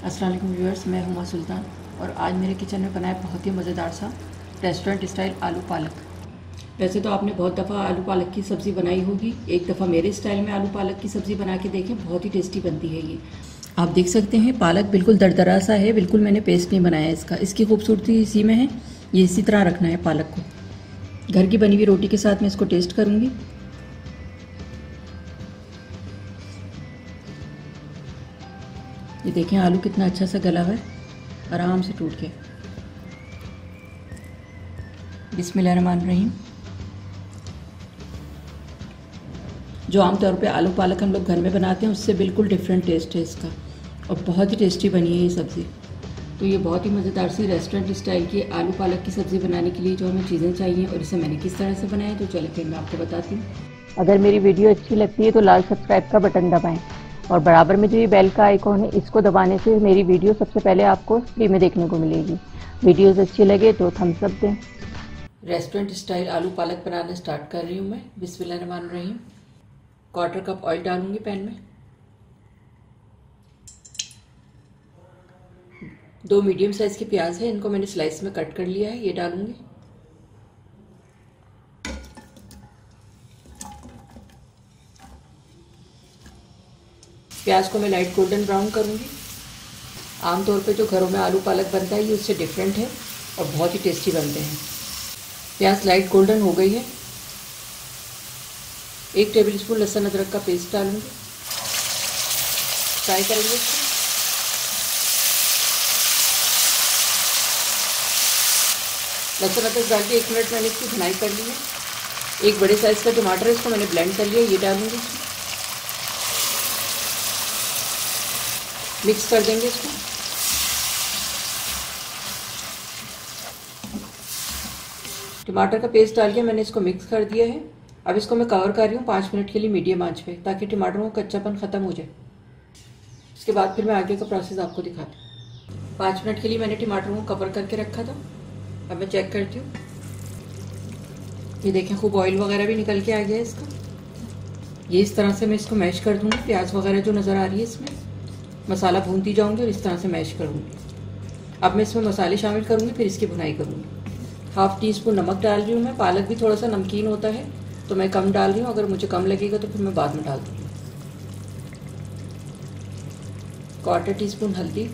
अस्सलाम वालेकुम व्यूअर्स, मैं हुमा सुल्तान और आज मेरे किचन में बना है बहुत ही मज़ेदार सा रेस्टोरेंट स्टाइल आलू पालक। वैसे तो आपने बहुत दफ़ा आलू पालक की सब्ज़ी बनाई होगी, एक दफ़ा मेरे स्टाइल में आलू पालक की सब्ज़ी बना के देखें, बहुत ही टेस्टी बनती है ये। आप देख सकते हैं पालक बिल्कुल दरदरा सा है, बिल्कुल मैंने पेस्ट नहीं बनाया इसका। इसकी खूबसूरती इसी में है, ये इसी तरह रखना है पालक को। घर की बनी हुई रोटी के साथ मैं इसको टेस्ट करूँगी। ये देखें आलू कितना अच्छा सा गला हुआ है, आराम से टूट के। बिस्मिल्लाहिर्रहमानिर्रहीम। जो आमतौर पे आलू पालक हम लोग घर में बनाते हैं उससे बिल्कुल डिफरेंट टेस्ट है इसका और बहुत ही टेस्टी बनी है ये सब्ज़ी। तो ये बहुत ही मज़ेदार सी रेस्टोरेंट स्टाइल की आलू पालक की सब्ज़ी बनाने के लिए जो हमें चीज़ें चाहिए और इसे मैंने किस तरह से बनाया, तो चलिए फिर मैं आपको बताती हूँ। अगर मेरी वीडियो अच्छी लगती है तो लाल सब्सक्राइब का बटन दबाएं और बराबर में जो ये बेल का आइकॉन है इसको दबाने से मेरी वीडियो सबसे पहले आपको फ्री में देखने को मिलेगी। वीडियोस अच्छी लगे तो थम्स अप दें। रेस्टोरेंट स्टाइल आलू पालक बनाना स्टार्ट कर रही हूँ मैं। बिस्मिल्लाहिर्रहमानिर्रहीम। 1/4 कप ऑयल डालूंगी पैन में। 2 मीडियम साइज़ के प्याज है, इनको मैंने स्लाइस में कट कर लिया है, ये डालूंगी। प्याज को मैं लाइट गोल्डन ब्राउन करूंगी। आमतौर पे जो घरों में आलू पालक बनता है ये उससे डिफरेंट है और बहुत ही टेस्टी बनते हैं। प्याज लाइट गोल्डन हो गई है। 1 टेबलस्पून लहसुन अदरक का पेस्ट डालूंगी। फ्राई करेंगे इसको। लहसुन अदरक डाल के 1 मिनट मैंने इसकी भुनाई कर ली है। 1 बड़े साइज़ का टमाटर है, इसको मैंने ब्लेंड कर लिया, ये डालूंगी। मिक्स कर देंगे इसको। टमाटर का पेस्ट डाल के मैंने इसको मिक्स कर दिया है। अब इसको मैं कवर कर रही हूँ 5 मिनट के लिए मीडियम आंच पे, ताकि टमाटरों का कच्चापन ख़त्म हो जाए। इसके बाद फिर मैं आगे का प्रोसेस आपको दिखाती हूँ। 5 मिनट के लिए मैंने टमाटरों को कवर करके रखा था। अब मैं चेक करती हूँ। ये देखें खूब ऑयल वगैरह भी निकल के आ गया है इसका। ये इस तरह से मैं इसको मैश कर दूँगी। प्याज वगैरह जो नज़र आ रही है इसमें मसाला भूनती जाऊंगी और इस तरह से मैश करूंगी। अब मैं इसमें मसाले शामिल करूंगी, फिर इसकी भुनाई करूंगी। 1/2 टीस्पून नमक डाल रही हूँ मैं। पालक भी थोड़ा सा नमकीन होता है तो मैं कम डाल रही हूँ, अगर मुझे कम लगेगा तो फिर मैं बाद में डाल दूँगी। 1/4 टीस्पून हल्दी।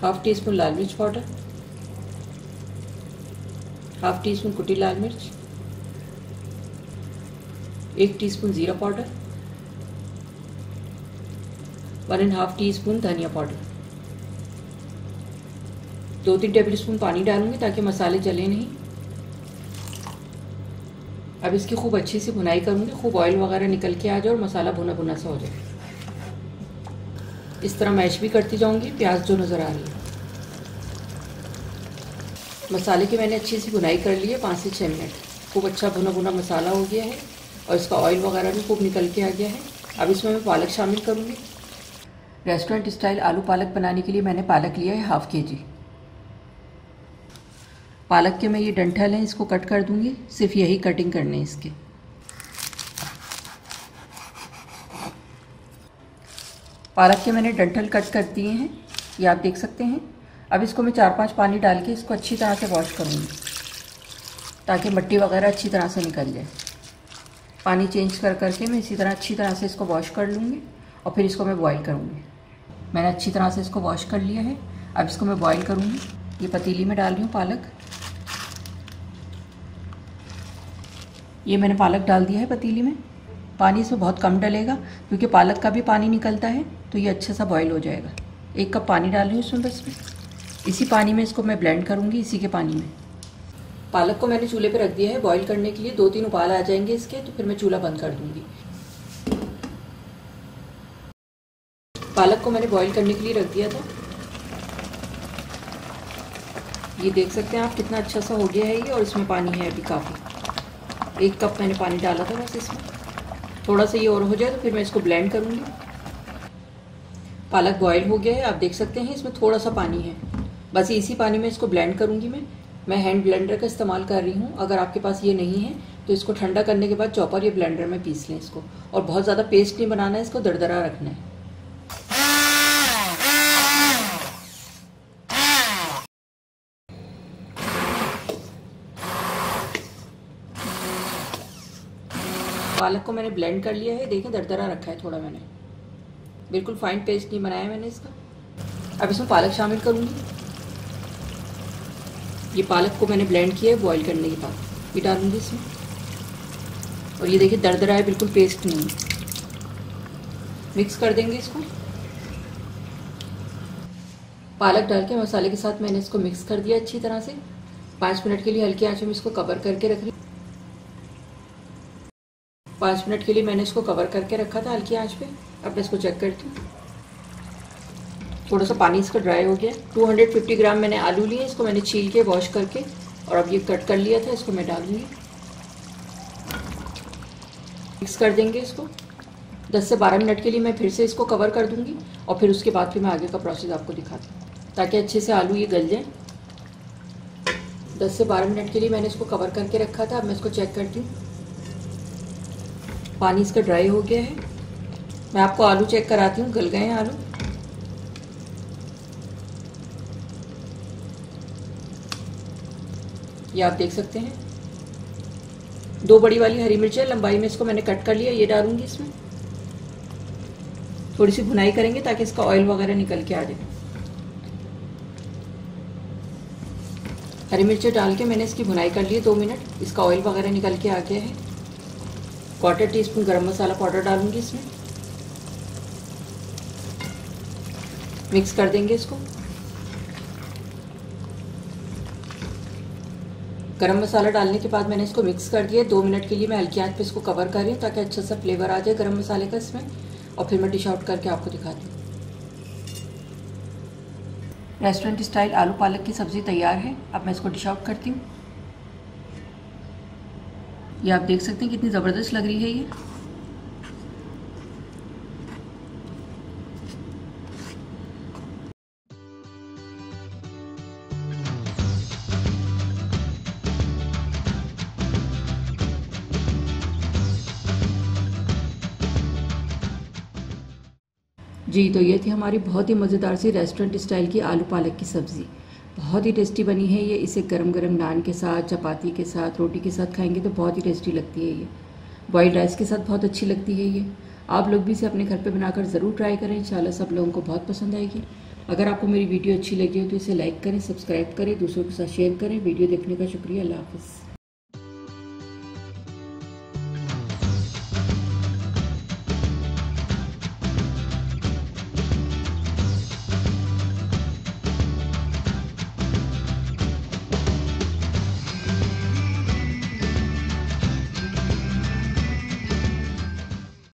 1/2 टीस्पून लाल मिर्च पाउडर। 1/2 टीस्पून कुटी लाल मिर्च। 1 टीस्पून जीरा पाउडर। 1.5 टीस्पून धनिया पाउडर। 2-3 टेबलस्पून पानी डालूंगी ताकि मसाले जले नहीं। अब इसकी खूब अच्छी सी भुनाई करूंगी, खूब ऑयल वगैरह निकल के आ जाए और मसाला भुना भुना सा हो जाए। इस तरह मैश भी करती जाऊंगी प्याज जो नज़र आ रही है। मसाले की मैंने अच्छी सी भुनाई कर ली है 5 से 6 मिनट। खूब अच्छा भुना भुना मसाला हो गया है और इसका ऑयल वगैरह भी खूब निकल के आ गया है। अब इसमें मैं पालक शामिल करूंगी। रेस्टोरेंट स्टाइल आलू पालक बनाने के लिए मैंने पालक लिया है 1/2 kg। पालक के मैं ये डंठल हैं इसको कट कर दूंगी, सिर्फ यही कटिंग करने हैं इसके। पालक के मैंने डंठल कट कर दिए हैं, ये आप देख सकते हैं। अब इसको मैं 4-5 पानी डाल के इसको अच्छी तरह से वॉश करूँगी ताकि मिट्टी वगैरह अच्छी तरह से निकल जाए। पानी चेंज कर करके मैं इसी तरह अच्छी तरह से इसको वॉश कर लूँगी और फिर इसको मैं बॉईल करूँगी। मैंने अच्छी तरह से इसको वॉश कर लिया है। अब इसको मैं बॉईल करूँगी। ये पतीली में डाल रही हूँ पालक। ये मैंने पालक डाल दिया है पतीली में। पानी इसमें बहुत कम डलेगा क्योंकि पालक का भी पानी निकलता है, तो ये अच्छा सा बॉईल हो जाएगा। 1 कप पानी डाल रही हूँ इसमें बस मैं। इसी पानी में इसको मैं ब्लेंड करूँगी, इसी के पानी में। पालक को मैंने चूल्हे पर रख दिया है बॉईल करने के लिए। 2-3 उबाल आ जाएंगे इसके, तो फिर मैं चूल्हा बंद कर दूँगी। पालक को मैंने बॉईल करने के लिए रख दिया था। ये देख सकते हैं आप कितना अच्छा सा हो गया है ये, और इसमें पानी है अभी काफ़ी। 1 कप मैंने पानी डाला था बस इसमें। थोड़ा सा ये और हो जाए तो फिर मैं इसको ब्लेंड करूँगी। पालक बॉईल हो गया है, आप देख सकते हैं इसमें थोड़ा सा पानी है। बस इसी पानी में इसको ब्लेंड करूँगी मैं हैंड ब्लेंडर का इस्तेमाल कर रही हूँ। अगर आपके पास ये नहीं है तो इसको ठंडा करने के बाद चॉपर या ब्लेंडर में पीस लें इसको। और बहुत ज़्यादा पेस्ट नहीं बनाना है, इसको दरदरा रखना है। पालक को मैंने ब्लेंड कर लिया है, देखें दरदरा रखा है थोड़ा मैंने, बिल्कुल फाइन पेस्ट नहीं बनाया मैंने इसका। अब इसमें पालक शामिल करूँगी। ये पालक को मैंने ब्लेंड किया है बॉईल करने के बाद, ये डालूंगी इसमें। और ये देखिए दरदरा है, बिल्कुल पेस्ट नहीं है। मिक्स कर देंगे इसको। पालक डाल के मसाले के साथ मैंने इसको मिक्स कर दिया अच्छी तरह से। 5 मिनट के लिए हल्की आंच में इसको कवर करके रख लिया। 5 मिनट के लिए मैंने इसको कवर करके रखा था हल्की आंच पे। अब मैं इसको चेक करती हूँ। थोड़ा सा पानी इसका ड्राई हो गया। 250 ग्राम मैंने आलू लिए, इसको मैंने छील के वॉश करके और अब ये कट कर लिया था, इसको मैं डालूंगी। मिक्स कर देंगे इसको। 10 से 12 मिनट के लिए मैं फिर से इसको कवर कर दूंगी और फिर उसके बाद फिर मैं आगे का प्रोसेस आपको दिखाती हूँ, ताकि अच्छे से आलू ये गल जाए। 10 से 12 मिनट के लिए मैंने इसको कवर करके रखा था। अब मैं इसको चेक करती हूँ। पानी इसका ड्राई हो गया है। मैं आपको आलू चेक कराती हूँ, गल गए हैं आलू। ये आप देख सकते हैं। 2 बड़ी वाली हरी मिर्चें लंबाई में इसको मैंने कट कर लिया, ये डालूंगी इसमें। थोड़ी सी भुनाई करेंगे ताकि इसका ऑयल वगैरह निकल के आ जाए। हरी मिर्चें डाल के मैंने इसकी भुनाई कर ली 2 मिनट। इसका ऑयल वगैरह निकल के आ गया है। 1/4 टीस्पून गरम मसाला पाउडर डालूंगी इसमें। मिक्स कर देंगे इसको। गरम मसाला डालने के बाद मैंने इसको मिक्स कर दिया। 2 मिनट के लिए मैं हल्की आंच पे इसको कवर कर रही हूँ ताकि अच्छा सा फ्लेवर आ जाए गरम मसाले का इसमें। और फिर मैं डिश आउट करके आपको दिखाती हूँ। रेस्टोरेंट स्टाइल आलू पालक की सब्ज़ी तैयार है। अब मैं इसको डिश आउट करती हूँ। ये आप देख सकते हैं कितनी ज़बरदस्त लग रही है ये। जी, तो ये थी हमारी बहुत ही मज़ेदार सी रेस्टोरेंट स्टाइल की आलू पालक की सब्ज़ी। बहुत ही टेस्टी बनी है ये। इसे गरम गरम नान के साथ, चपाती के साथ, रोटी के साथ खाएंगे तो बहुत ही टेस्टी लगती है ये। बॉइल्ड राइस के साथ बहुत अच्छी लगती है ये। आप लोग भी इसे अपने घर पे बनाकर ज़रूर ट्राई करें। इंशाल्लाह सब लोगों को बहुत पसंद आएगी। अगर आपको मेरी वीडियो अच्छी लगी हो तो इसे लाइक करें, सब्सक्राइब करें, दूसरों के साथ शेयर करें। वीडियो देखने का शुक्रिया। अल्लाह हाफ़िज़।